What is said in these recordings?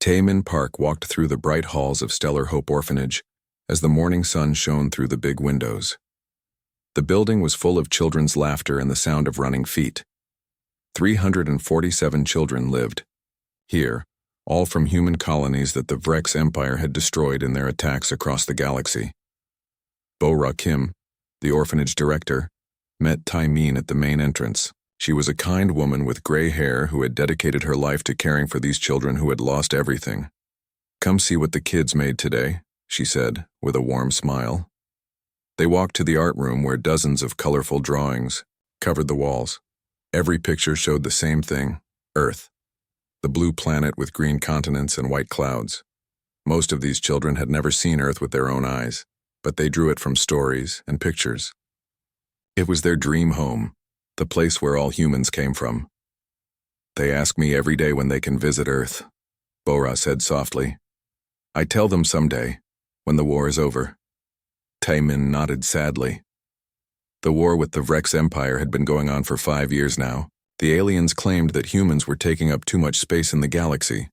Taemin Park walked through the bright halls of Stellar Hope Orphanage as the morning sun shone through the big windows. The building was full of children's laughter and the sound of running feet. 347 children lived here, all from human colonies that the Vrex Empire had destroyed in their attacks across the galaxy. WarHFY, the orphanage director, met Taemin at the main entrance. She was a kind woman with gray hair who had dedicated her life to caring for these children who had lost everything. "Come see what the kids made today," she said, with a warm smile. They walked to the art room where dozens of colorful drawings covered the walls. Every picture showed the same thing: Earth, the blue planet with green continents and white clouds. Most of these children had never seen Earth with their own eyes, but they drew it from stories and pictures. It was their dream home, the place where all humans came from. "They ask me every day when they can visit Earth," WarHFY said softly. "I tell them someday, when the war is over." Taemin nodded sadly. The war with the Vrex Empire had been going on for 5 years now. The aliens claimed that humans were taking up too much space in the galaxy.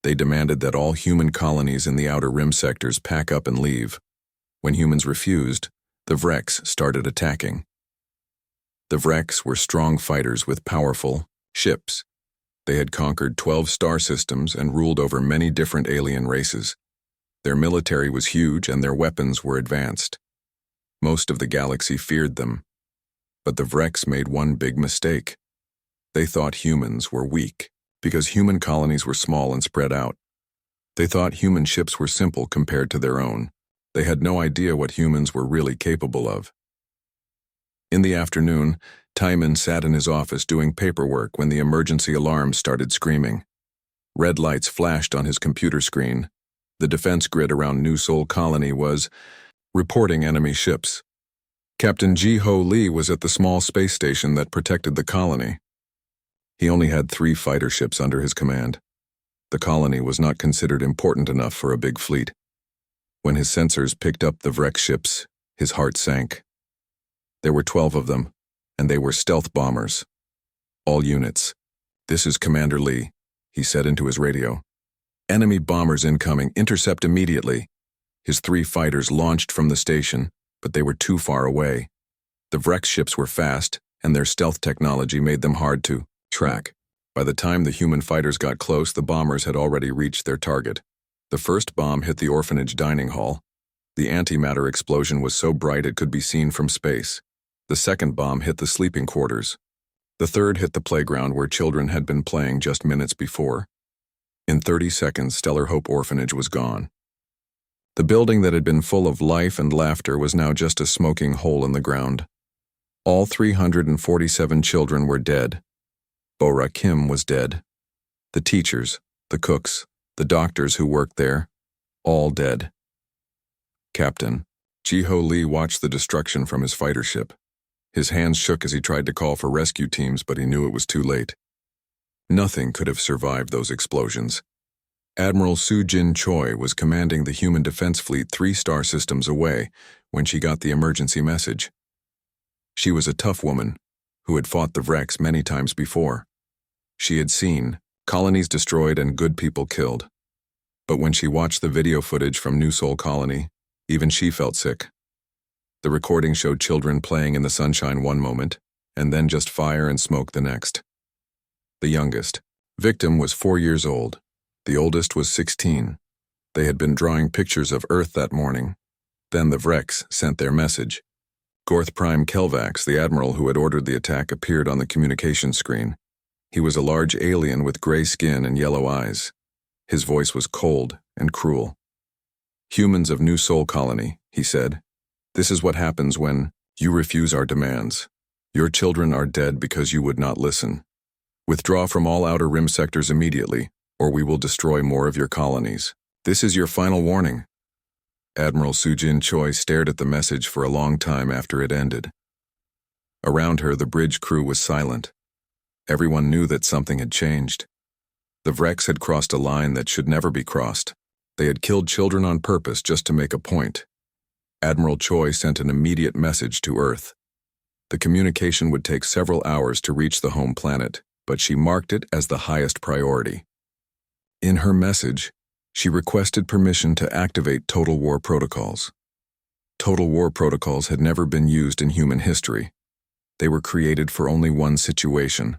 They demanded that all human colonies in the outer rim sectors pack up and leave. When humans refused, the Vrex started attacking. The Vrex were strong fighters with powerful ships. They had conquered 12 star systems and ruled over many different alien races. Their military was huge and their weapons were advanced. Most of the galaxy feared them. But the Vrex made one big mistake. They thought humans were weak because human colonies were small and spread out. They thought human ships were simple compared to their own. They had no idea what humans were really capable of. In the afternoon, Taemin sat in his office doing paperwork when the emergency alarm started screaming. Red lights flashed on his computer screen. The defense grid around New Sol Colony was reporting enemy ships. Captain Ji-Ho Lee was at the small space station that protected the colony. He only had 3 fighter ships under his command. The colony was not considered important enough for a big fleet. When his sensors picked up the Vrex ships, his heart sank. There were 12 of them, and they were stealth bombers. "All units. This is Commander Lee," he said into his radio. "Enemy bombers incoming. Intercept immediately." His 3 fighters launched from the station, but they were too far away. The Vrex ships were fast, and their stealth technology made them hard to track. By the time the human fighters got close, the bombers had already reached their target. The first bomb hit the orphanage dining hall. The antimatter explosion was so bright it could be seen from space. The second bomb hit the sleeping quarters. The third hit the playground where children had been playing just minutes before. In 30 seconds, Stellar Hope Orphanage was gone. The building that had been full of life and laughter was now just a smoking hole in the ground. All 347 children were dead. WarHFY was dead. The teachers, the cooks, the doctors who worked there, all dead. Captain Ji-Ho Lee watched the destruction from his fighter ship. His hands shook as he tried to call for rescue teams, but he knew it was too late. Nothing could have survived those explosions. Admiral Soo-Jin Choi was commanding the Human Defense Fleet 3 star systems away when she got the emergency message. She was a tough woman who had fought the Vrex many times before. She had seen colonies destroyed and good people killed. But when she watched the video footage from New Sol Colony, even she felt sick. The recording showed children playing in the sunshine one moment, and then just fire and smoke the next. The youngest victim was 4 years old. The oldest was 16. They had been drawing pictures of Earth that morning. Then the Vrex sent their message. Gorth Prime Kelvax, the admiral who had ordered the attack, appeared on the communication screen. He was a large alien with gray skin and yellow eyes. His voice was cold and cruel. "Humans of New Sol Colony," he said. "This is what happens when you refuse our demands. Your children are dead because you would not listen. Withdraw from all outer rim sectors immediately, or we will destroy more of your colonies. This is your final warning." Admiral Soo-Jin Choi stared at the message for a long time after it ended. Around her, the bridge crew was silent. Everyone knew that something had changed. The Vrex had crossed a line that should never be crossed. They had killed children on purpose just to make a point. Admiral Choi sent an immediate message to Earth. The communication would take several hours to reach the home planet, but she marked it as the highest priority. In her message, she requested permission to activate Total War protocols. Total War protocols had never been used in human history. They were created for only one situation: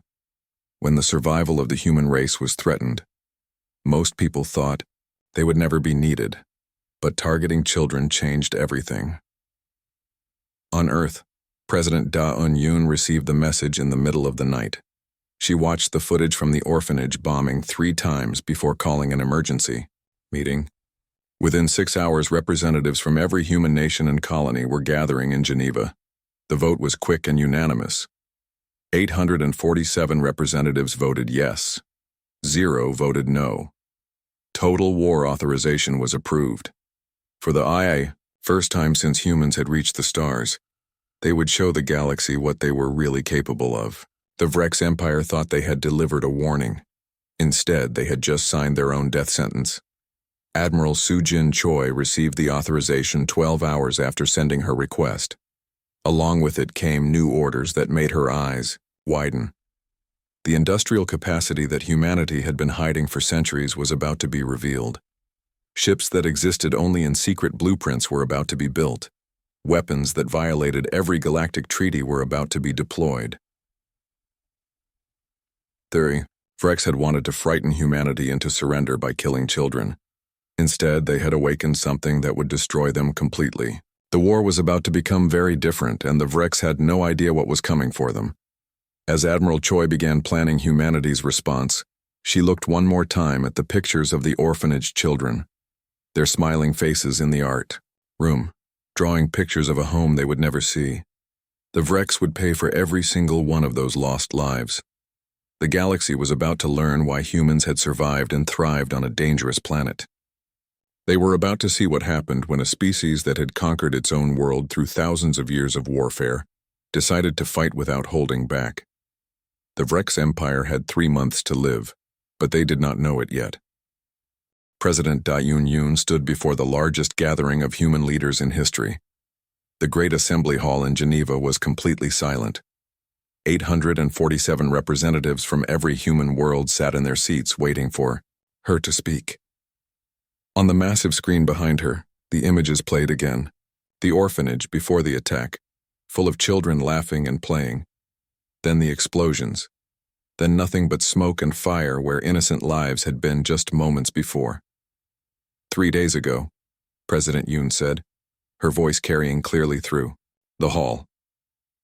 when the survival of the human race was threatened. Most people thought they would never be needed, but targeting children changed everything. On Earth, President Da Un-yoon received the message in the middle of the night. She watched the footage from the orphanage bombing 3 times before calling an emergency meeting. Within 6 hours, representatives from every human nation and colony were gathering in Geneva. The vote was quick and unanimous. 847 representatives voted yes. 0 voted no. Total war authorization was approved. For the IA, first time since humans had reached the stars, they would show the galaxy what they were really capable of. The Vrex Empire thought they had delivered a warning. Instead, they had just signed their own death sentence. Admiral Soo-jin Choi received the authorization 12 hours after sending her request. Along with it came new orders that made her eyes widen. The industrial capacity that humanity had been hiding for centuries was about to be revealed. Ships that existed only in secret blueprints were about to be built. Weapons that violated every galactic treaty were about to be deployed. The Vrex had wanted to frighten humanity into surrender by killing children. Instead, they had awakened something that would destroy them completely. The war was about to become very different, and the Vrex had no idea what was coming for them. As Admiral Choi began planning humanity's response, she looked one more time at the pictures of the orphanage children, their smiling faces in the art room, drawing pictures of a home they would never see. The Vrex would pay for every single one of those lost lives. The galaxy was about to learn why humans had survived and thrived on a dangerous planet. They were about to see what happened when a species that had conquered its own world through thousands of years of warfare decided to fight without holding back. The Vrex Empire had 3 months to live, but they did not know it yet. President Da Un-yoon stood before the largest gathering of human leaders in history. The Great Assembly Hall in Geneva was completely silent. 847 representatives from every human world sat in their seats waiting for her to speak. On the massive screen behind her, the images played again. The orphanage before the attack, full of children laughing and playing. Then the explosions. Then nothing but smoke and fire where innocent lives had been just moments before. 3 days ago, President Yoon said, her voice carrying clearly through the hall.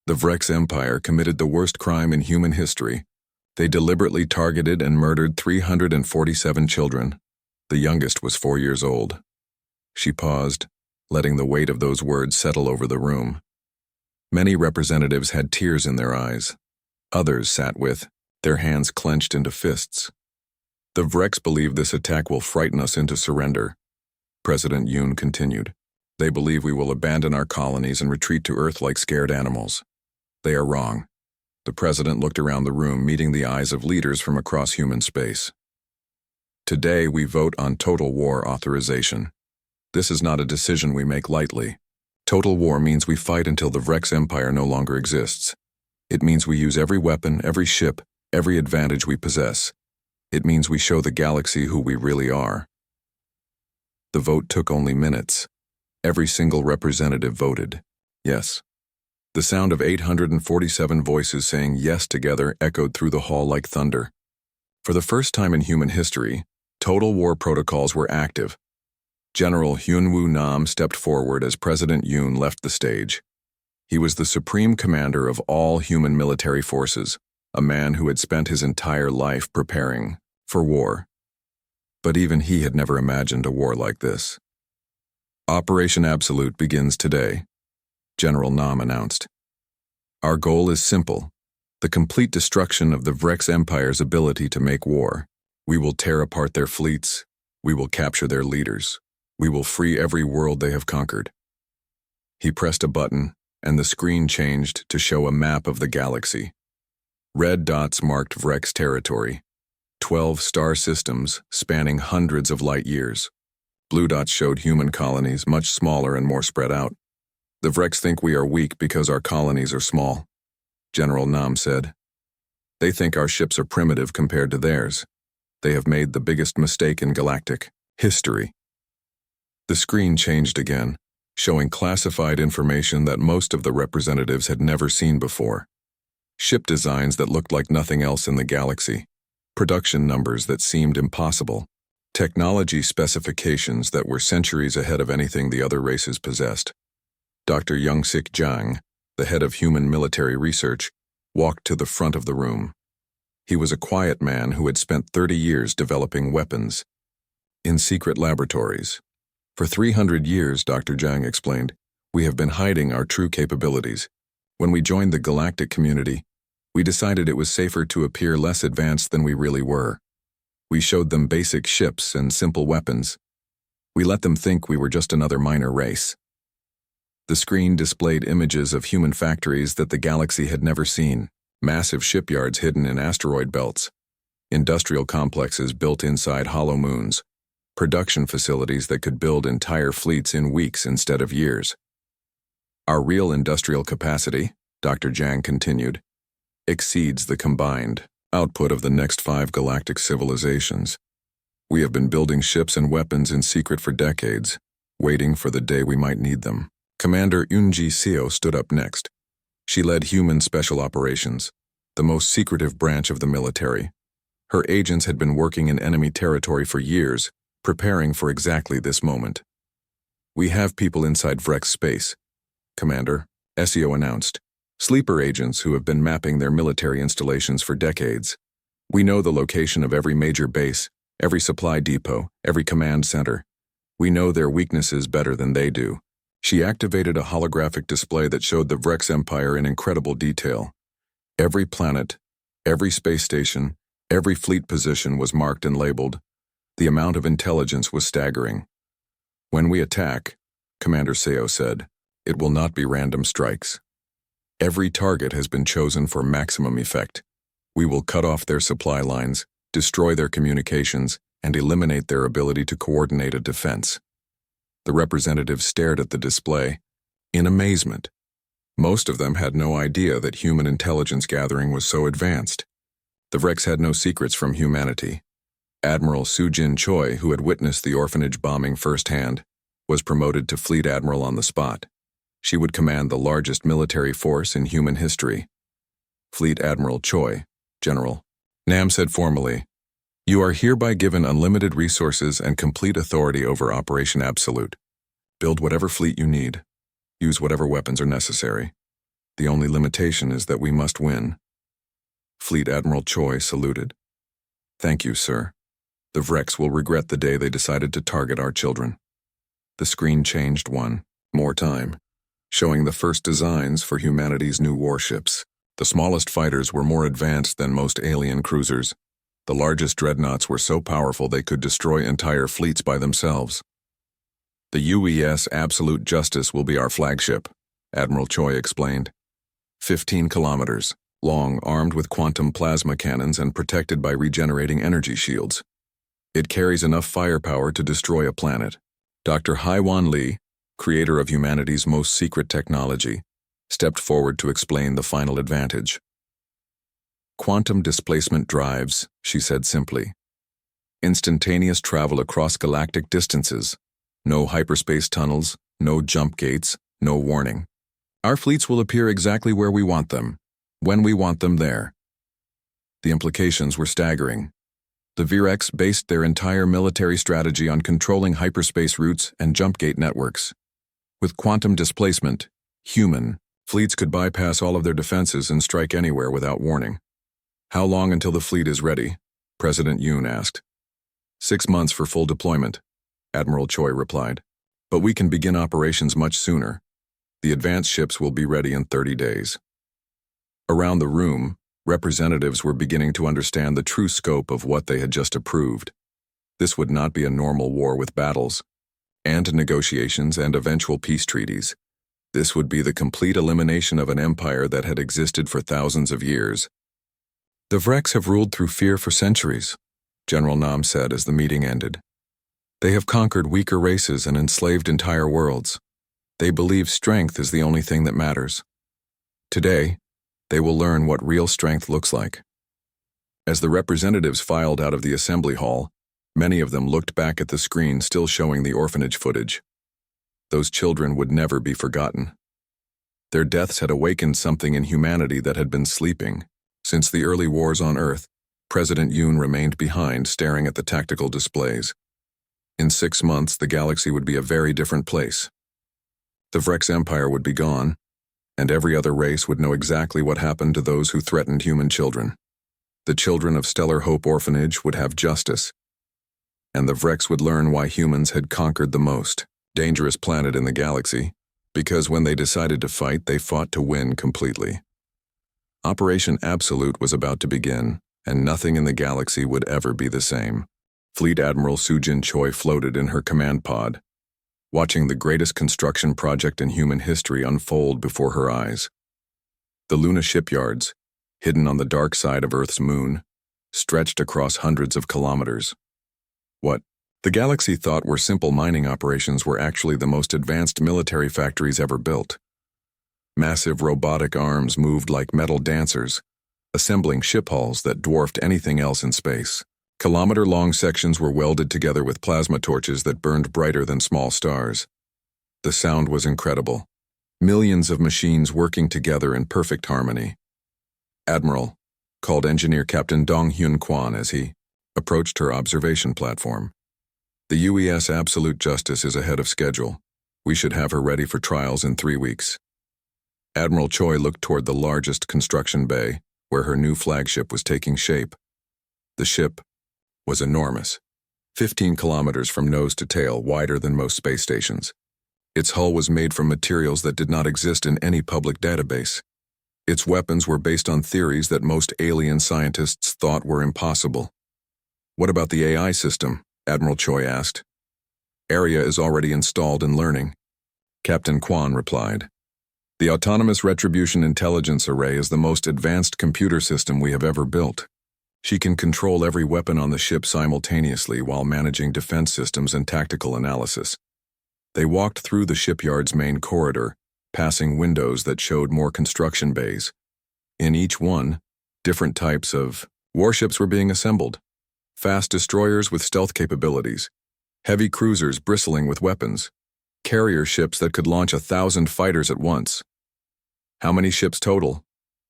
The Vrex Empire committed the worst crime in human history. They deliberately targeted and murdered 347 children. The youngest was 4 years old. She paused, letting the weight of those words settle over the room. Many representatives had tears in their eyes. Others sat with their hands clenched into fists. The Vrex believe this attack will frighten us into surrender. President Yoon continued. They believe we will abandon our colonies and retreat to Earth like scared animals. They are wrong. The president looked around the room, meeting the eyes of leaders from across human space. Today, we vote on total war authorization. This is not a decision we make lightly. Total war means we fight until the Vrex Empire no longer exists. It means we use every weapon, every ship, every advantage we possess. It means we show the galaxy who we really are. The vote took only minutes. Every single representative voted yes. The sound of 847 voices saying yes together echoed through the hall like thunder. For the first time in human history, total war protocols were active. General Hyun-woo Nam stepped forward as President Yoon left the stage. He was the supreme commander of all human military forces, a man who had spent his entire life preparing for war. But even he had never imagined a war like this. Operation Absolute begins today, General Nam announced. Our goal is simple: the complete destruction of the Vrex Empire's ability to make war. We will tear apart their fleets. We will capture their leaders. We will free every world they have conquered. He pressed a button, and the screen changed to show a map of the galaxy. Red dots marked Vrex territory, 12 star systems spanning hundreds of light years. Blue dots showed human colonies, much smaller and more spread out. The Vrex think we are weak because our colonies are small, General Nam said. They think our ships are primitive compared to theirs. They have made the biggest mistake in galactic history. The screen changed again, showing classified information that most of the representatives had never seen before. Ship designs that looked like nothing else in the galaxy. Production numbers that seemed impossible. Technology specifications that were centuries ahead of anything the other races possessed. Dr. Youngsik Jang, the head of human military research, walked to the front of the room. He was a quiet man who had spent 30 years developing weapons in secret laboratories. For 300 years, Dr. Jang explained, we have been hiding our true capabilities. When we joined the galactic community, we decided it was safer to appear less advanced than we really were. We showed them basic ships and simple weapons. We let them think we were just another minor race. The screen displayed images of human factories that the galaxy had never seen, massive shipyards hidden in asteroid belts, industrial complexes built inside hollow moons, production facilities that could build entire fleets in weeks instead of years. Our real industrial capacity, Dr. Jang continued, exceeds the combined output of the next 5 galactic civilizations. We have been building ships and weapons in secret for decades, waiting for the day we might need them. Commander Eunji Seo stood up next. She led human special operations, the most secretive branch of the military. Her agents had been working in enemy territory for years, preparing for exactly this moment. We have people inside Vrex space, Commander, Seo announced. Sleeper agents who have been mapping their military installations for decades. We know the location of every major base, every supply depot, every command center. We know their weaknesses better than they do. She activated a holographic display that showed the Vrex Empire in incredible detail. Every planet, every space station, every fleet position was marked and labeled. The amount of intelligence was staggering. When we attack, Commander Seo said, it will not be random strikes. Every target has been chosen for maximum effect. We will cut off their supply lines, destroy their communications, and eliminate their ability to coordinate a defense. The representatives stared at the display in amazement. Most of them had no idea that human intelligence gathering was so advanced. The Vrex had no secrets from humanity. Admiral Sujin Choi, who had witnessed the orphanage bombing firsthand, was promoted to Fleet Admiral on the spot. She would command the largest military force in human history. Fleet Admiral Choi, General. Nam said formally, you are hereby given unlimited resources and complete authority over Operation Absolute. Build whatever fleet you need. Use whatever weapons are necessary. The only limitation is that we must win. Fleet Admiral Choi saluted. Thank you, sir. The Vrex will regret the day they decided to target our children. The screen changed one more time, showing the first designs for humanity's new warships. The smallest fighters were more advanced than most alien cruisers. The largest dreadnoughts were so powerful they could destroy entire fleets by themselves. The UES Absolute Justice will be our flagship, Admiral Choi explained. 15 kilometers long, armed with quantum plasma cannons and protected by regenerating energy shields. It carries enough firepower to destroy a planet. Dr. Haiwan Lee, creator of humanity's most secret technology, stepped forward to explain the final advantage. Quantum displacement drives, she said simply. Instantaneous travel across galactic distances. No hyperspace tunnels, no jump gates, no warning. Our fleets will appear exactly where we want them, when we want them there. The implications were staggering. The Vrex based their entire military strategy on controlling hyperspace routes and jump gate networks. With quantum displacement, human fleets could bypass all of their defenses and strike anywhere without warning. How long until the fleet is ready? President Yoon asked. 6 months for full deployment, Admiral Choi replied. But we can begin operations much sooner. The advanced ships will be ready in 30 days. Around the room, representatives were beginning to understand the true scope of what they had just approved. This would not be a normal war with battles, and negotiations and eventual peace treaties. This would be the complete elimination of an empire that had existed for thousands of years. The Vrex have ruled through fear for centuries, General Nam said as the meeting ended. They have conquered weaker races and enslaved entire worlds. They believe strength is the only thing that matters. Today, they will learn what real strength looks like. As the representatives filed out of the assembly hall, many of them looked back at the screen still showing the orphanage footage. Those children would never be forgotten. Their deaths had awakened something in humanity that had been sleeping. Since the early wars on Earth, President Yoon remained behind, staring at the tactical displays. In 6 months, the galaxy would be a very different place. The Vrex Empire would be gone, and every other race would know exactly what happened to those who threatened human children. The children of Stellar Hope Orphanage would have justice, and the Vrex would learn why humans had conquered the most dangerous planet in the galaxy, because when they decided to fight, they fought to win completely. Operation Absolute was about to begin, and nothing in the galaxy would ever be the same. Fleet Admiral Sujin Choi floated in her command pod, watching the greatest construction project in human history unfold before her eyes. The Luna shipyards, hidden on the dark side of Earth's moon, stretched across hundreds of kilometers. What the galaxy thought were simple mining operations were actually the most advanced military factories ever built. Massive robotic arms moved like metal dancers, assembling ship hulls that dwarfed anything else in space. Kilometer-long sections were welded together with plasma torches that burned brighter than small stars. The sound was incredible. Millions of machines working together in perfect harmony. Admiral, called Engineer Captain Dong Hyun Kwan as he approached her observation platform. The UES Absolute Justice is ahead of schedule. We should have her ready for trials in 3 weeks. Admiral Choi looked toward the largest construction bay, where her new flagship was taking shape. The ship was enormous, 15 kilometers from nose to tail, wider than most space stations. Its hull was made from materials that did not exist in any public database. Its weapons were based on theories that most alien scientists thought were impossible. What about the AI system? Admiral Choi asked. Area is already installed and learning, Captain Kwan replied. The Autonomous Retribution Intelligence Array is the most advanced computer system we have ever built. She can control every weapon on the ship simultaneously while managing defense systems and tactical analysis. They walked through the shipyard's main corridor, passing windows that showed more construction bays. In each one, different types of warships were being assembled. Fast destroyers with stealth capabilities, heavy cruisers bristling with weapons, carrier ships that could launch 1,000 fighters at once. How many ships total?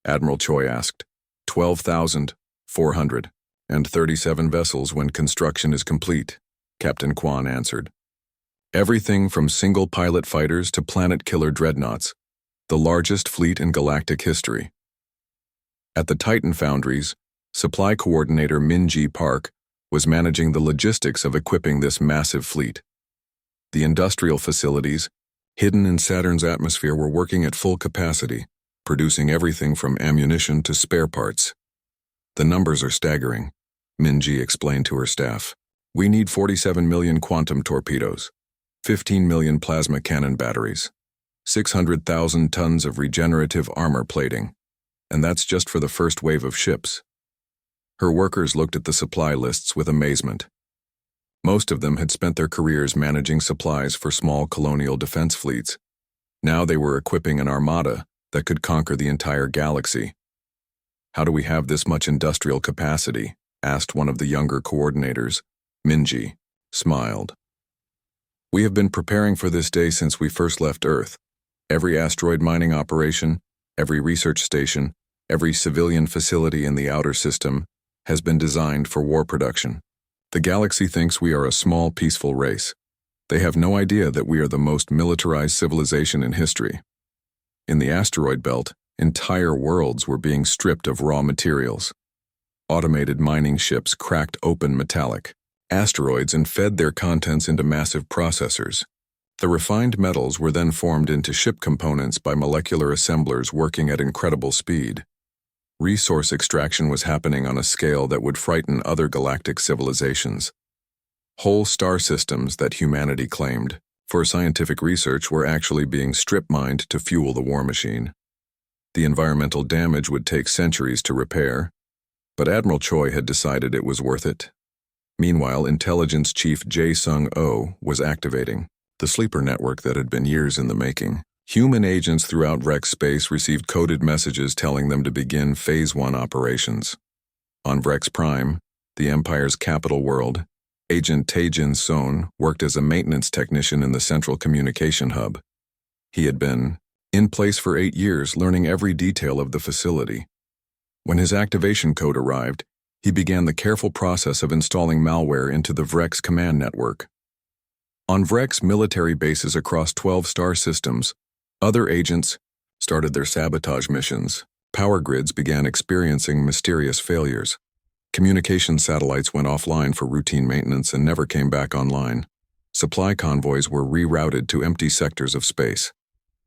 Admiral Choi asked. 12,437 vessels when construction is complete, Captain Kwan answered. Everything from single-pilot fighters to planet-killer dreadnoughts, the largest fleet in galactic history. At the Titan foundries, Supply Coordinator Min-ji Park was managing the logistics of equipping this massive fleet. The industrial facilities, hidden in Saturn's atmosphere, were working at full capacity, producing everything from ammunition to spare parts. The numbers are staggering, Min-ji explained to her staff. We need 47 million quantum torpedoes, 15 million plasma cannon batteries, 600,000 tons of regenerative armor plating, and that's just for the first wave of ships. Her workers looked at the supply lists with amazement. Most of them had spent their careers managing supplies for small colonial defense fleets. Now they were equipping an armada that could conquer the entire galaxy. How do we have this much industrial capacity? Asked one of the younger coordinators. Min-ji smiled. We have been preparing for this day since we first left Earth. Every asteroid mining operation, every research station, every civilian facility in the outer system has been designed for war production. The galaxy thinks we are a small, peaceful race. They have no idea that we are the most militarized civilization in history. In the asteroid belt, entire worlds were being stripped of raw materials. Automated mining ships cracked open metallic asteroids and fed their contents into massive processors. The refined metals were then formed into ship components by molecular assemblers working at incredible speed. Resource extraction was happening on a scale that would frighten other galactic civilizations. Whole star systems that humanity claimed for scientific research were actually being strip-mined to fuel the war machine. The environmental damage would take centuries to repair, but Admiral Choi had decided it was worth it. Meanwhile, Intelligence Chief Jae Sung-oh was activating the sleeper network that had been years in the making. Human agents throughout Rex space received coded messages telling them to begin Phase 1 operations. On Vrex Prime, the Empire's capital world, Agent Taejin Son worked as a maintenance technician in the central communication hub. He had been in place for 8 years, learning every detail of the facility. When his activation code arrived, he began the careful process of installing malware into the Vrex command network. On Vrex military bases across 12 star systems, other agents started their sabotage missions. Power grids began experiencing mysterious failures. Communication satellites went offline for routine maintenance and never came back online. Supply convoys were rerouted to empty sectors of space.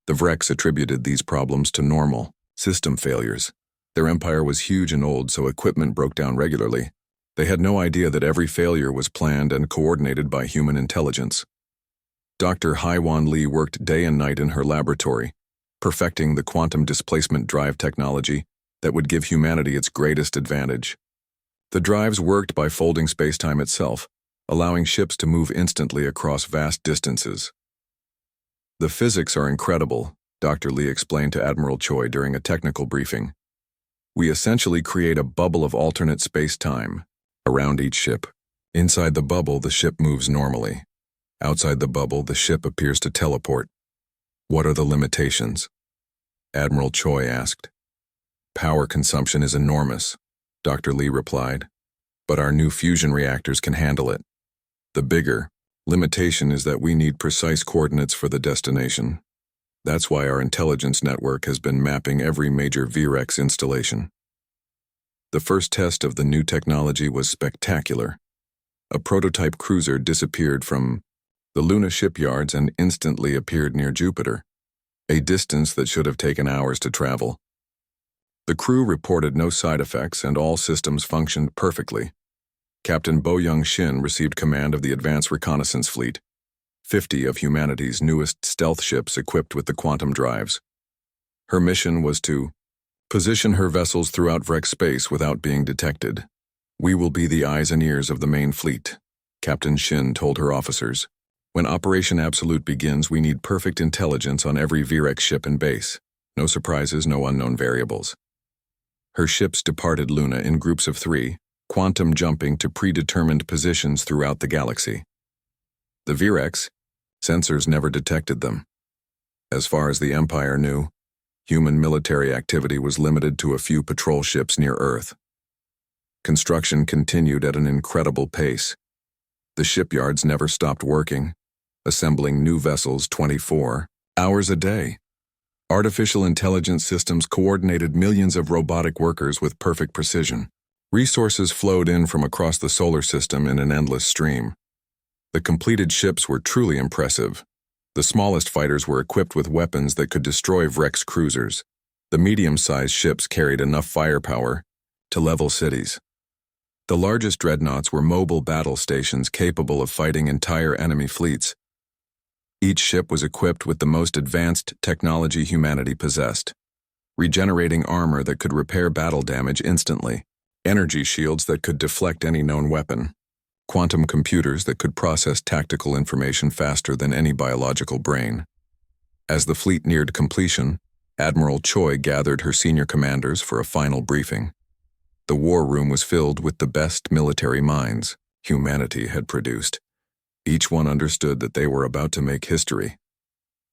The Vrex attributed these problems to normal system failures. Their empire was huge and old, so equipment broke down regularly. They had no idea that every failure was planned and coordinated by human intelligence. Dr. Haiwan Lee worked day and night in her laboratory, perfecting the quantum displacement drive technology that would give humanity its greatest advantage. The drives worked by folding spacetime itself, allowing ships to move instantly across vast distances. The physics are incredible, Dr. Lee explained to Admiral Choi during a technical briefing. We essentially create a bubble of alternate space-time around each ship. Inside the bubble, the ship moves normally. Outside the bubble, the ship appears to teleport. What are the limitations? Admiral Choi asked. Power consumption is enormous, Dr. Lee replied, but our new fusion reactors can handle it. The bigger limitation is that we need precise coordinates for the destination. That's why our intelligence network has been mapping every major VREX installation. The first test of the new technology was spectacular. A prototype cruiser disappeared from the Luna shipyards and instantly appeared near Jupiter, a distance that should have taken hours to travel. The crew reported no side effects and all systems functioned perfectly. Captain Bo Young Shin received command of the Advanced Reconnaissance Fleet, 50 of humanity's newest stealth ships equipped with the quantum drives. Her mission was to position her vessels throughout Vrex space without being detected. We will be the eyes and ears of the main fleet, Captain Shin told her officers. When Operation Absolute begins, we need perfect intelligence on every VREX ship and base. No surprises, no unknown variables. Her ships departed Luna in groups of 3, quantum jumping to predetermined positions throughout the galaxy. The VREX sensors never detected them. As far as the Empire knew, human military activity was limited to a few patrol ships near Earth. Construction continued at an incredible pace. The shipyards never stopped working, assembling new vessels 24 hours a day. Artificial intelligence systems coordinated millions of robotic workers with perfect precision. Resources flowed in from across the solar system in an endless stream. The completed ships were truly impressive. The smallest fighters were equipped with weapons that could destroy Vrex cruisers. The medium-sized ships carried enough firepower to level cities. The largest dreadnoughts were mobile battle stations capable of fighting entire enemy fleets. Each ship was equipped with the most advanced technology humanity possessed, regenerating armor that could repair battle damage instantly, energy shields that could deflect any known weapon, quantum computers that could process tactical information faster than any biological brain. As the fleet neared completion, Admiral Choi gathered her senior commanders for a final briefing. The war room was filled with the best military minds humanity had produced. Each one understood that they were about to make history.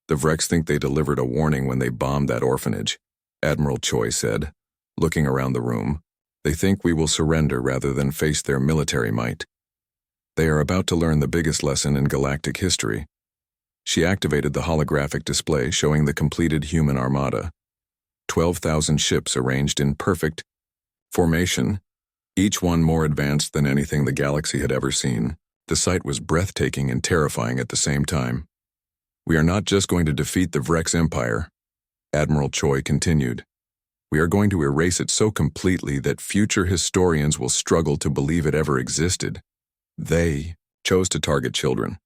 The Vrex think they delivered a warning when they bombed that orphanage, Admiral Choi said, looking around the room. They think we will surrender rather than face their military might. They are about to learn the biggest lesson in galactic history. She activated the holographic display showing the completed human armada. 12,000 ships arranged in perfect formation, each one more advanced than anything the galaxy had ever seen. The sight was breathtaking and terrifying at the same time. We are not just going to defeat the Vrex Empire, Admiral Choi continued. We are going to erase it so completely that future historians will struggle to believe it ever existed. They chose to target children.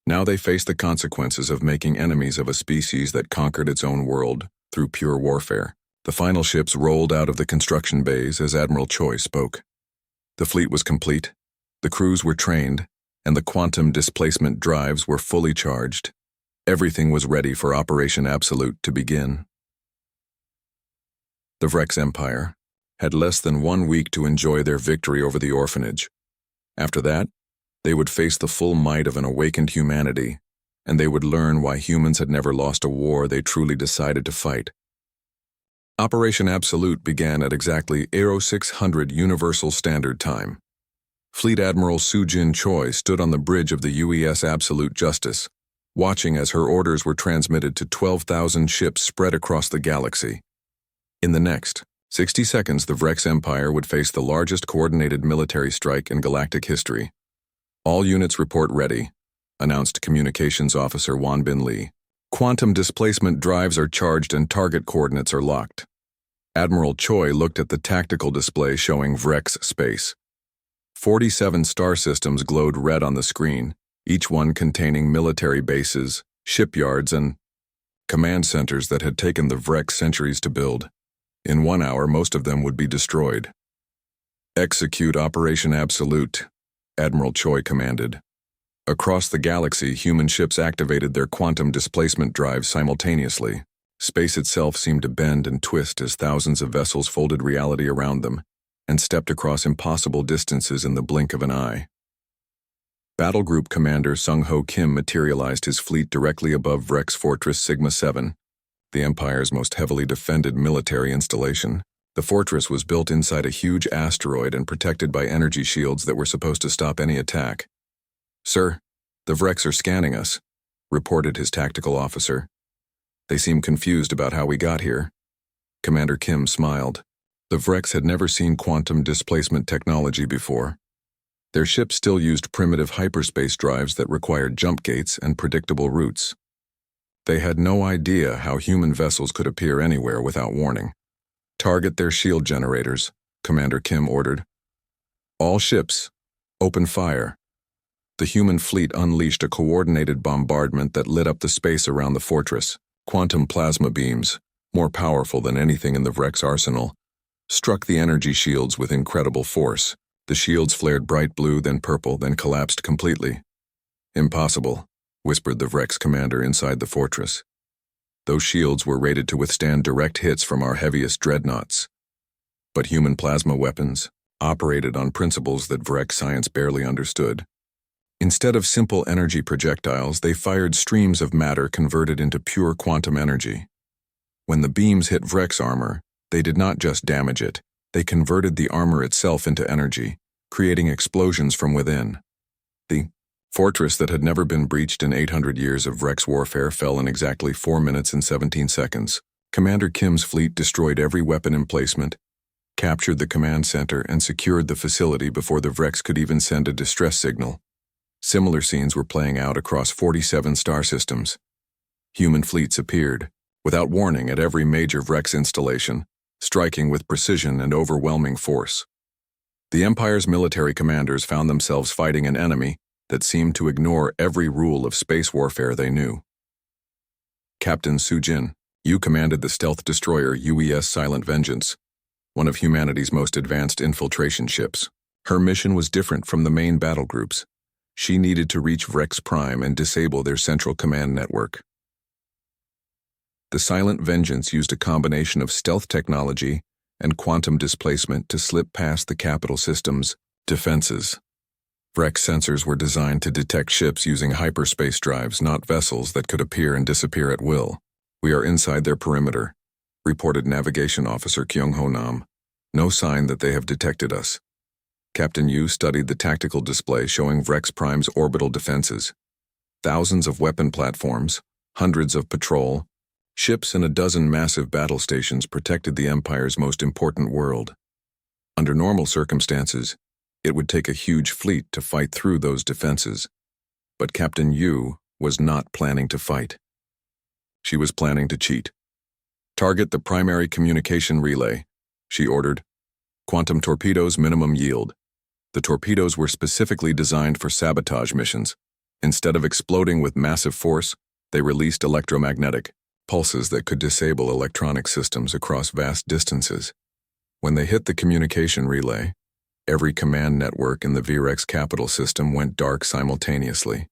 Now they face the consequences of making enemies of a species that conquered its own world through pure warfare. The final ships rolled out of the construction bays as Admiral Choi spoke. The fleet was complete, the crews were trained, and the quantum displacement drives were fully charged. Everything was ready for Operation Absolute to begin. The Vrex Empire had less than 1 week to enjoy their victory over the orphanage. After that, they would face the full might of an awakened humanity, and they would learn why humans had never lost a war they truly decided to fight. Operation Absolute began at exactly 0600 Universal Standard Time. Fleet Admiral Soo-Jin Choi stood on the bridge of the UES Absolute Justice, watching as her orders were transmitted to 12,000 ships spread across the galaxy. In the next 60 seconds, the Vrex Empire would face the largest coordinated military strike in galactic history. "All units report ready," announced Communications Officer Wan Bin Lee. "Quantum displacement drives are charged and target coordinates are locked." Admiral Choi looked at the tactical display showing Vrex space. 47 star systems glowed red on the screen, each one containing military bases, shipyards, and command centers that had taken the Vrex centuries to build. In 1 hour, most of them would be destroyed. "Execute Operation Absolute," Admiral Choi commanded. Across the galaxy, human ships activated their quantum displacement drives simultaneously. Space itself seemed to bend and twist as thousands of vessels folded reality around them and stepped across impossible distances in the blink of an eye. Battle Group Commander Sung-Ho Kim materialized his fleet directly above Vrex Fortress Sigma 7, the Empire's most heavily defended military installation. The fortress was built inside a huge asteroid and protected by energy shields that were supposed to stop any attack. "Sir, the Vrex are scanning us," reported his tactical officer. "They seem confused about how we got here." Commander Kim smiled. The Vrex had never seen quantum displacement technology before. Their ships still used primitive hyperspace drives that required jump gates and predictable routes. They had no idea how human vessels could appear anywhere without warning. "Target their shield generators," Commander Kim ordered. "All ships, open fire." The human fleet unleashed a coordinated bombardment that lit up the space around the fortress. Quantum plasma beams, more powerful than anything in the Vrex arsenal, struck the energy shields with incredible force. The shields flared bright blue, then purple, then collapsed completely. "Impossible," whispered the Vrex commander inside the fortress. "Those shields were rated to withstand direct hits from our heaviest dreadnoughts." But human plasma weapons operated on principles that Vrex science barely understood. Instead of simple energy projectiles, they fired streams of matter converted into pure quantum energy. When the beams hit Vrex armor, they did not just damage it, they converted the armor itself into energy, creating explosions from within. The fortress that had never been breached in 800 years of Vrex warfare fell in exactly 4 minutes and 17 seconds. Commander Kim's fleet destroyed every weapon emplacement, captured the command center, and secured the facility before the Vrex could even send a distress signal. Similar scenes were playing out across 47 star systems. Human fleets appeared, without warning, at every major Vrex installation, striking with precision and overwhelming force. The Empire's military commanders found themselves fighting an enemy that seemed to ignore every rule of space warfare they knew. "Captain Soo-Jin, you commanded the stealth destroyer UES Silent Vengeance, one of humanity's most advanced infiltration ships. Her mission was different from the main battle groups. She needed to reach Vrex Prime and disable their central command network. The Silent Vengeance used a combination of stealth technology and quantum displacement to slip past the capital system's defenses. Vrex sensors were designed to detect ships using hyperspace drives, not vessels that could appear and disappear at will. We are inside their perimeter," reported Navigation Officer Kyung-Ho Nam. "No sign that they have detected us." Captain Yu studied the tactical display showing Vrex Prime's orbital defenses. Thousands of weapon platforms, hundreds of patrol ships, and a dozen massive battle stations protected the Empire's most important world. Under normal circumstances, it would take a huge fleet to fight through those defenses. But Captain Yu was not planning to fight. She was planning to cheat. "Target the primary communication relay," she ordered. "Quantum torpedoes minimum yield." The torpedoes were specifically designed for sabotage missions. Instead of exploding with massive force, they released electromagnetic pulses that could disable electronic systems across vast distances. When they hit the communication relay, every command network in the Vrex capital system went dark simultaneously.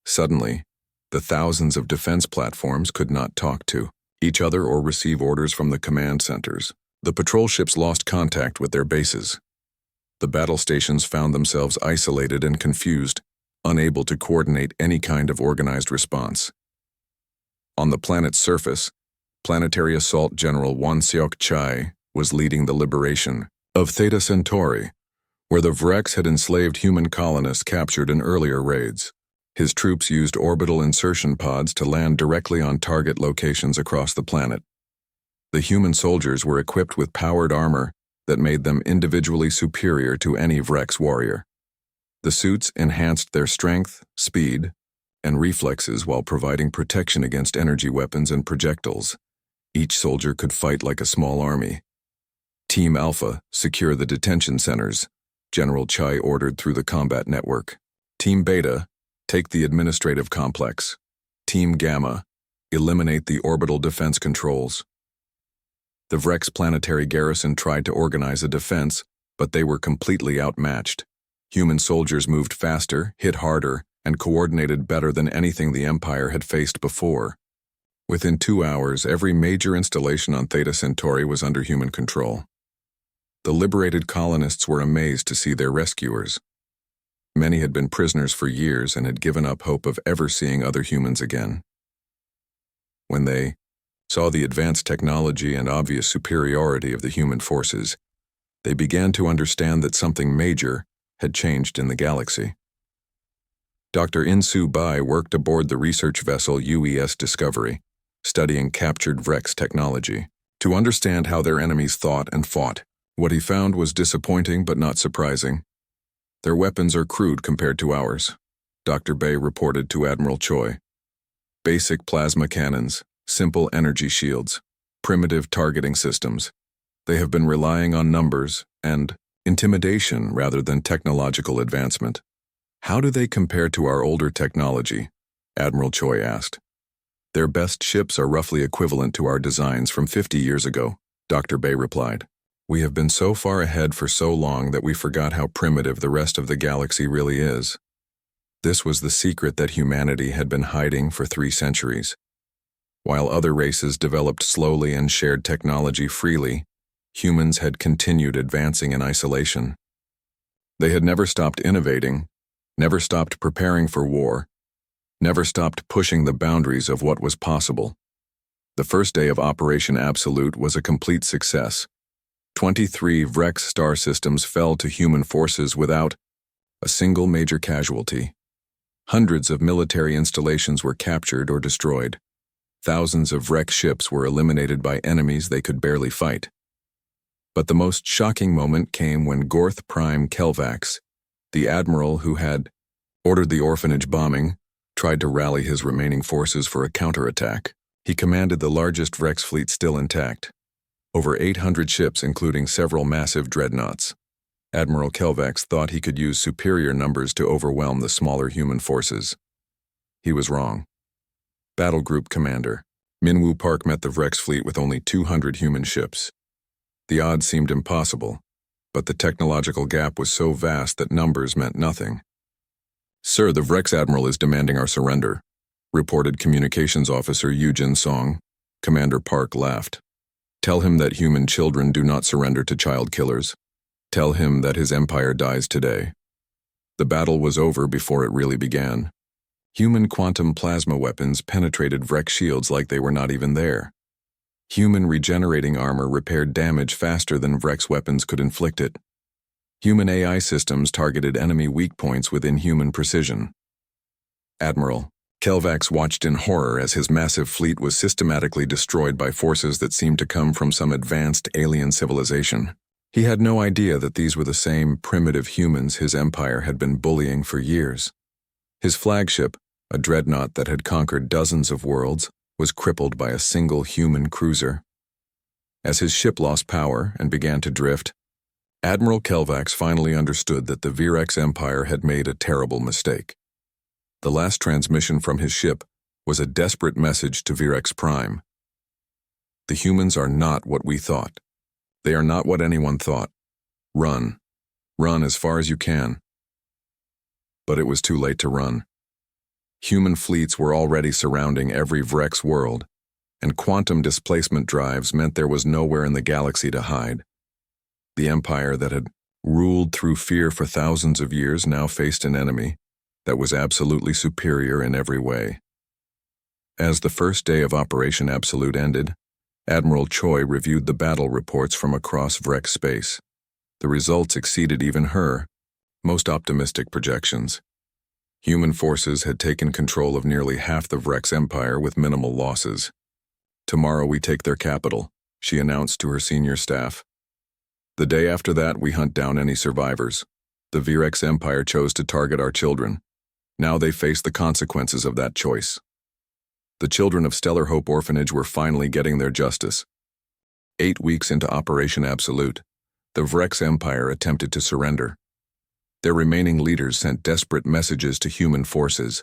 Suddenly, the thousands of defense platforms could not talk to each other or receive orders from the command centers. The patrol ships lost contact with their bases. The battle stations found themselves isolated and confused, unable to coordinate any kind of organized response. On the planet's surface, Planetary Assault General WarHFY was leading the liberation of Theta Centauri, where the Vrex had enslaved human colonists captured in earlier raids. His troops used orbital insertion pods to land directly on target locations across the planet. The human soldiers were equipped with powered armor that made them individually superior to any Vrex warrior. The suits enhanced their strength, speed, and reflexes while providing protection against energy weapons and projectiles. Each soldier could fight like a small army. Team Alpha, secure the detention centers, General Chai ordered through the combat network. Team Beta, take the administrative complex. Team Gamma, eliminate the orbital defense controls. The Vrex planetary garrison tried to organize a defense, but they were completely outmatched. Human soldiers moved faster, hit harder, and coordinated better than anything the Empire had faced before. Within 2 hours, every major installation on Theta Centauri was under human control. The liberated colonists were amazed to see their rescuers. Many had been prisoners for years and had given up hope of ever seeing other humans again. When they saw the advanced technology and obvious superiority of the human forces, they began to understand that something major had changed in the galaxy. Dr. Insu Bai worked aboard the research vessel UES Discovery, studying captured Vrex technology, to understand how their enemies thought and fought. What he found was disappointing but not surprising. Their weapons are crude compared to ours, Dr. Bai reported to Admiral Choi. Basic plasma cannons, simple energy shields, primitive targeting systems. They have been relying on numbers and intimidation rather than technological advancement. How do they compare to our older technology? Admiral Choi asked. Their best ships are roughly equivalent to our designs from 50 years ago, Dr. Bai replied. We have been so far ahead for so long that we forgot how primitive the rest of the galaxy really is. This was the secret that humanity had been hiding for 3 centuries. While other races developed slowly and shared technology freely, humans had continued advancing in isolation. They had never stopped innovating, never stopped preparing for war, never stopped pushing the boundaries of what was possible. The first day of Operation Absolute was a complete success. 23 Vrex star systems fell to human forces without a single major casualty. Hundreds of military installations were captured or destroyed. Thousands of Vrex ships were eliminated by enemies they could barely fight. But the most shocking moment came when Gorth Prime Kelvax, the admiral who had ordered the Orphanage bombing, tried to rally his remaining forces for a counterattack. He commanded the largest Vrex fleet still intact. Over 800 ships, including several massive dreadnoughts. Admiral Kelvax thought he could use superior numbers to overwhelm the smaller human forces. He was wrong. Battle Group Commander Minwoo Park met the Vrex fleet with only 200 human ships. The odds seemed impossible, but the technological gap was so vast that numbers meant nothing. Sir, the Vrex Admiral is demanding our surrender, reported Communications Officer Yujin Song. Commander Park laughed. Tell him that human children do not surrender to child killers. Tell him that his empire dies today. The battle was over before it really began. Human quantum plasma weapons penetrated Vrex shields like they were not even there. Human regenerating armor repaired damage faster than Vrex weapons could inflict it. Human AI systems targeted enemy weak points with inhuman precision. Admiral Kelvax watched in horror as his massive fleet was systematically destroyed by forces that seemed to come from some advanced alien civilization. He had no idea that these were the same primitive humans his empire had been bullying for years. His flagship, a dreadnought that had conquered dozens of worlds, was crippled by a single human cruiser. As his ship lost power and began to drift, Admiral Kelvax finally understood that the Virex Empire had made a terrible mistake. The last transmission from his ship was a desperate message to Virex Prime. The humans are not what we thought. They are not what anyone thought. Run. Run as far as you can. But it was too late to run. Human fleets were already surrounding every Vrex world, and quantum displacement drives meant there was nowhere in the galaxy to hide. The empire that had ruled through fear for thousands of years now faced an enemy that was absolutely superior in every way. As the first day of Operation Absolute ended, Admiral Choi reviewed the battle reports from across Vrex space. The results exceeded even her most optimistic projections. Human forces had taken control of nearly half the Vrex Empire with minimal losses. "Tomorrow we take their capital," she announced to her senior staff. "The day after that we hunt down any survivors. The Vrex Empire chose to target our children. Now they face the consequences of that choice." The children of Stellar Hope Orphanage were finally getting their justice. 8 weeks into Operation Absolute, the Vrex Empire attempted to surrender. Their remaining leaders sent desperate messages to human forces,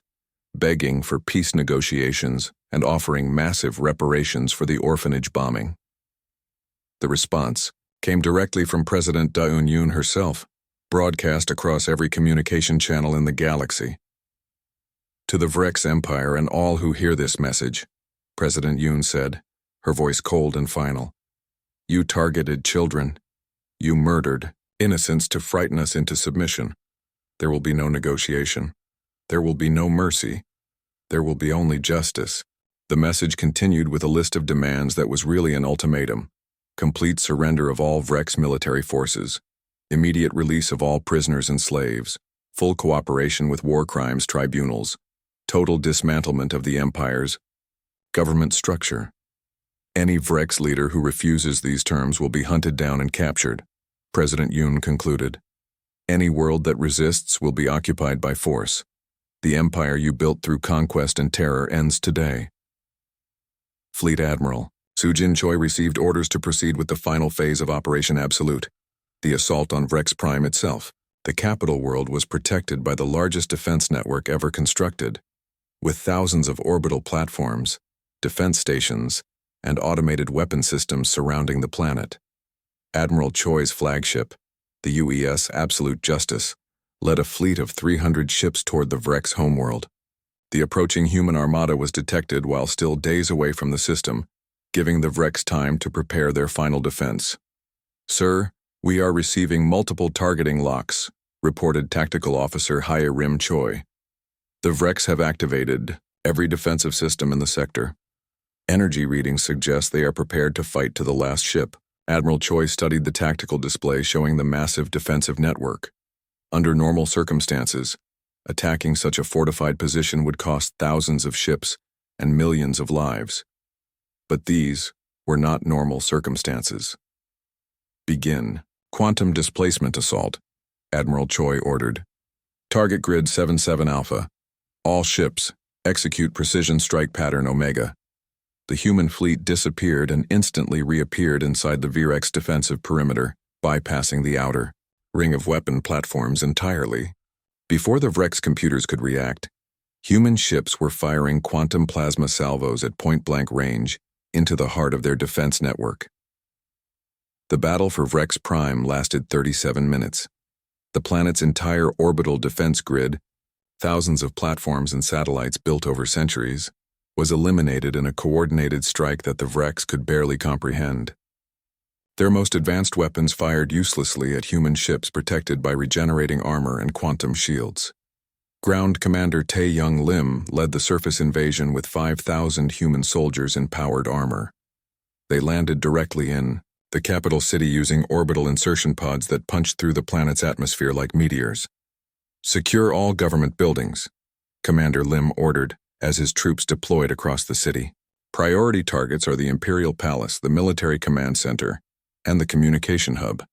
begging for peace negotiations and offering massive reparations for the orphanage bombing. The response came directly from President Da-Un-Yoon herself, broadcast across every communication channel in the galaxy. "To the Vrex Empire and all who hear this message," President Yoon said, her voice cold and final. "You targeted children. You murdered innocents to frighten us into submission. There will be no negotiation. There will be no mercy. There will be only justice." The message continued with a list of demands that was really an ultimatum: complete surrender of all Vrex military forces, immediate release of all prisoners and slaves, full cooperation with war crimes tribunals, total dismantlement of the Empire's government structure. Any Vrex leader who refuses these terms will be hunted down and captured, President Yoon concluded. Any world that resists will be occupied by force. The empire you built through conquest and terror ends today. Fleet Admiral Sujin Choi received orders to proceed with the final phase of Operation Absolute, the assault on Vrex Prime itself. The capital world was protected by the largest defense network ever constructed, with thousands of orbital platforms, defense stations, and automated weapon systems surrounding the planet. Admiral Choi's flagship, the UES Absolute Justice, led a fleet of 300 ships toward the Vrex homeworld. The approaching human armada was detected while still days away from the system, giving the Vrex time to prepare their final defense. "Sir, we are receiving multiple targeting locks," reported Tactical Officer Hye-Rim Choi. "The Vrex have activated every defensive system in the sector. Energy readings suggest they are prepared to fight to the last ship." Admiral Choi studied the tactical display showing the massive defensive network. Under normal circumstances, attacking such a fortified position would cost thousands of ships and millions of lives. But these were not normal circumstances. "Begin quantum displacement assault," Admiral Choi ordered. "Target grid 77 Alpha. All ships, execute precision strike pattern Omega." The human fleet disappeared and instantly reappeared inside the Vrex defensive perimeter, bypassing the outer ring of weapon platforms entirely. Before the Vrex computers could react, human ships were firing quantum plasma salvos at point-blank range into the heart of their defense network. The battle for Vrex Prime lasted 37 minutes. The planet's entire orbital defense grid, thousands of platforms and satellites built over centuries, was eliminated in a coordinated strike that the Vrex could barely comprehend. Their most advanced weapons fired uselessly at human ships protected by regenerating armor and quantum shields. Ground Commander Tae-Young Lim led the surface invasion with 5,000 human soldiers in powered armor. They landed directly in the capital city using orbital insertion pods that punched through the planet's atmosphere like meteors. "Secure all government buildings," Commander Lim ordered as his troops deployed across the city. "Priority targets are the Imperial Palace, the Military Command Center, and the Communication Hub.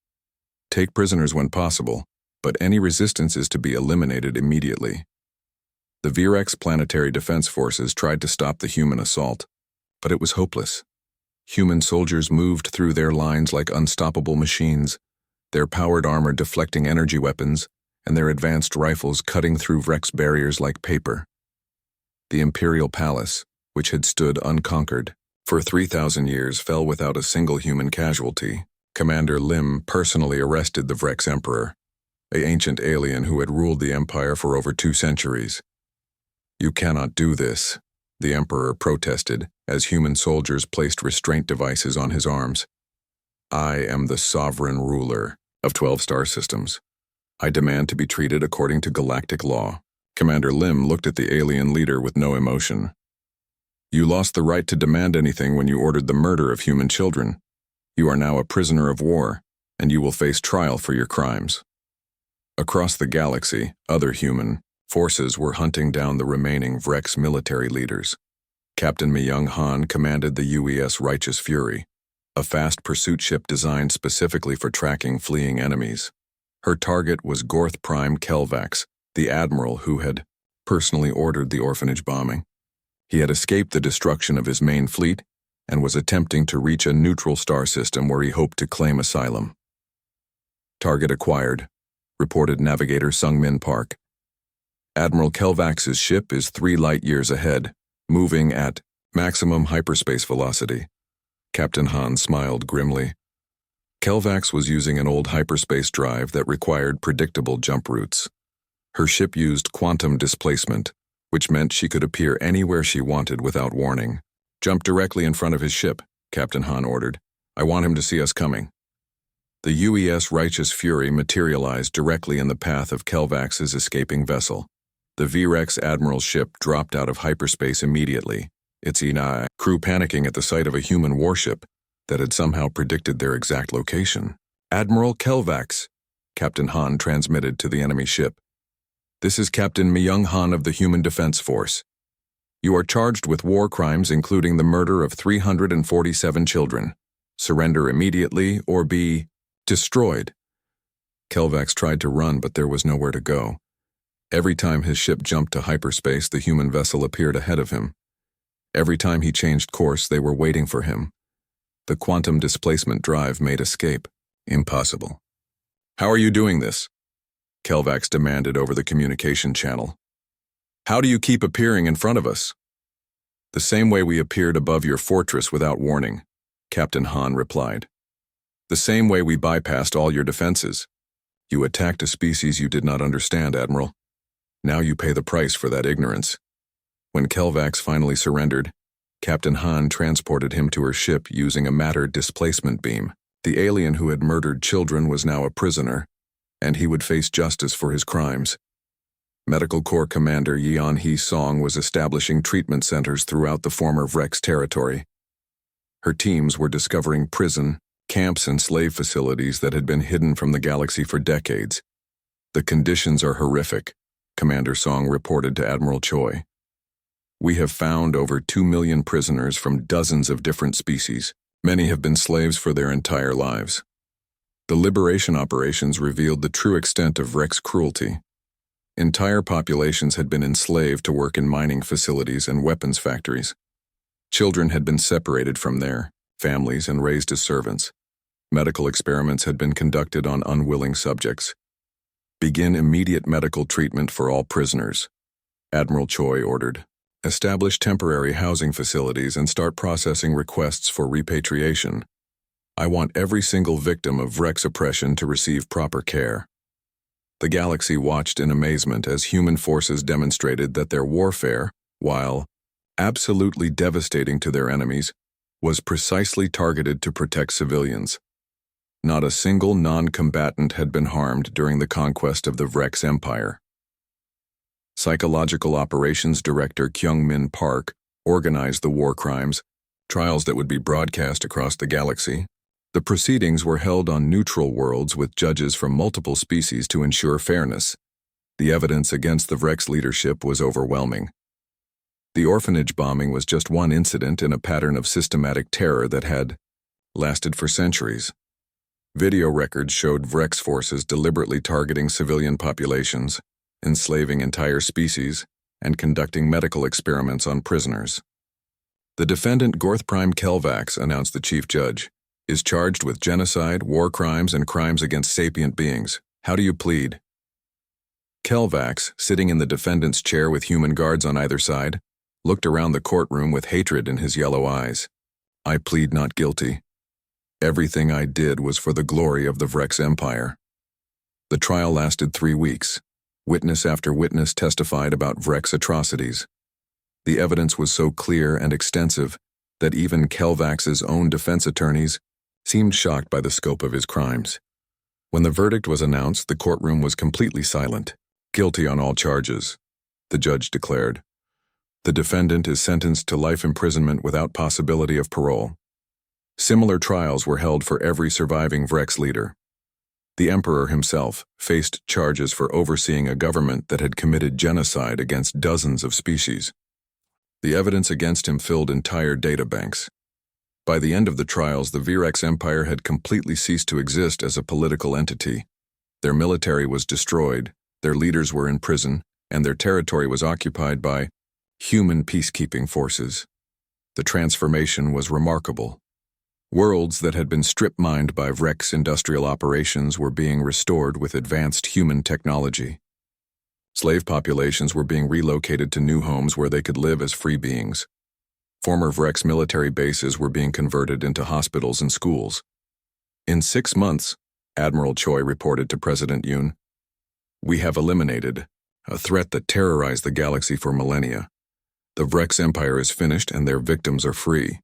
Take prisoners when possible, but any resistance is to be eliminated immediately." The Vrex Planetary Defense Forces tried to stop the human assault, but it was hopeless. Human soldiers moved through their lines like unstoppable machines, their powered armor deflecting energy weapons, and their advanced rifles cutting through Vrex barriers like paper. The Imperial Palace, which had stood unconquered for 3,000 years, fell without a single human casualty. Commander Lim personally arrested the Vrex Emperor, an ancient alien who had ruled the Empire for over 2 centuries. "You cannot do this," The Emperor protested as human soldiers placed restraint devices on his arms. I am the sovereign ruler of 12 star systems. I demand to be treated according to galactic law. Commander Lim looked at the alien leader with no emotion. You lost the right to demand anything when you ordered the murder of human children. You are now a prisoner of war, and you will face trial for your crimes. Across the galaxy, other human forces were hunting down the remaining Vrex military leaders. Captain Myung Han commanded the UES Righteous Fury, a fast pursuit ship designed specifically for tracking fleeing enemies. Her target was Gorth Prime Kelvax, the admiral who had personally ordered the orphanage bombing. He had escaped the destruction of his main fleet and was attempting to reach a neutral star system where he hoped to claim asylum. Target acquired, reported Navigator Sungmin Park. Admiral Kelvax's ship is 3 light-years ahead, moving at maximum hyperspace velocity. Captain Han smiled grimly. Kelvax was using an old hyperspace drive that required predictable jump routes. Her ship used quantum displacement, which meant she could appear anywhere she wanted without warning. Jump directly in front of his ship, Captain Han ordered. I want him to see us coming. The UES Righteous Fury materialized directly in the path of Kelvax's escaping vessel. The VREX Admiral's ship dropped out of hyperspace immediately, its crew panicking at the sight of a human warship that had somehow predicted their exact location. Admiral Kelvax, Captain Han transmitted to the enemy ship. This is Captain Myung Han of the Human Defense Force. You are charged with war crimes including the murder of 347 children. Surrender immediately or be destroyed. Kelvax tried to run, but there was nowhere to go. Every time his ship jumped to hyperspace, the human vessel appeared ahead of him. Every time he changed course, they were waiting for him. The quantum displacement drive made escape impossible. How are you doing this? Kelvax demanded over the communication channel. How do you keep appearing in front of us? The same way we appeared above your fortress without warning, Captain Han replied. The same way we bypassed all your defenses. You attacked a species you did not understand, Admiral. Now you pay the price for that ignorance. When Kelvax finally surrendered, Captain Han transported him to her ship using a matter displacement beam. The alien who had murdered children was now a prisoner, and he would face justice for his crimes. Medical Corps Commander Yeon Hee Song was establishing treatment centers throughout the former Vrex territory. Her teams were discovering prison, camps, and slave facilities that had been hidden from the galaxy for decades. The conditions are horrific, Commander Song reported to Admiral Choi. We have found over 2 million prisoners from dozens of different species. Many have been slaves for their entire lives. The liberation operations revealed the true extent of Vrex cruelty. Entire populations had been enslaved to work in mining facilities and weapons factories. Children had been separated from their families and raised as servants. Medical experiments had been conducted on unwilling subjects. Begin immediate medical treatment for all prisoners, Admiral Choi ordered. Establish temporary housing facilities and start processing requests for repatriation. I want every single victim of Vrex oppression to receive proper care. The galaxy watched in amazement as human forces demonstrated that their warfare, while absolutely devastating to their enemies, was precisely targeted to protect civilians. Not a single non-combatant had been harmed during the conquest of the Vrex Empire. Psychological Operations Director Kyung-Min Park organized the war crimes, trials that would be broadcast across the galaxy. The proceedings were held on neutral worlds with judges from multiple species to ensure fairness. The evidence against the Vrex leadership was overwhelming. The orphanage bombing was just one incident in a pattern of systematic terror that had lasted for centuries. Video records showed Vrex forces deliberately targeting civilian populations, enslaving entire species, and conducting medical experiments on prisoners. The defendant Gorth Prime Kelvax, announced the chief judge, is charged with genocide, war crimes, and crimes against sapient beings. How do you plead? Kelvax, sitting in the defendant's chair with human guards on either side, looked around the courtroom with hatred in his yellow eyes. I plead not guilty. Everything I did was for the glory of the Vrex Empire. The trial lasted 3 weeks. Witness after witness testified about Vrex atrocities. The evidence was so clear and extensive that even Kelvax's own defense attorneys seemed shocked by the scope of his crimes. When the verdict was announced, the courtroom was completely silent. Guilty on all charges, the judge declared. The defendant is sentenced to life imprisonment without possibility of parole. Similar trials were held for every surviving Vrex leader. The emperor himself faced charges for overseeing a government that had committed genocide against dozens of species. The evidence against him filled entire databanks. By the end of the trials, the Vrex Empire had completely ceased to exist as a political entity. Their military was destroyed, their leaders were in prison, and their territory was occupied by human peacekeeping forces. The transformation was remarkable. Worlds that had been strip-mined by Vrex industrial operations were being restored with advanced human technology. Slave populations were being relocated to new homes where they could live as free beings. Former Vrex military bases were being converted into hospitals and schools. In 6 months, Admiral Choi reported to President Yoon, "We have eliminated a threat that terrorized the galaxy for millennia. The Vrex Empire is finished and their victims are free."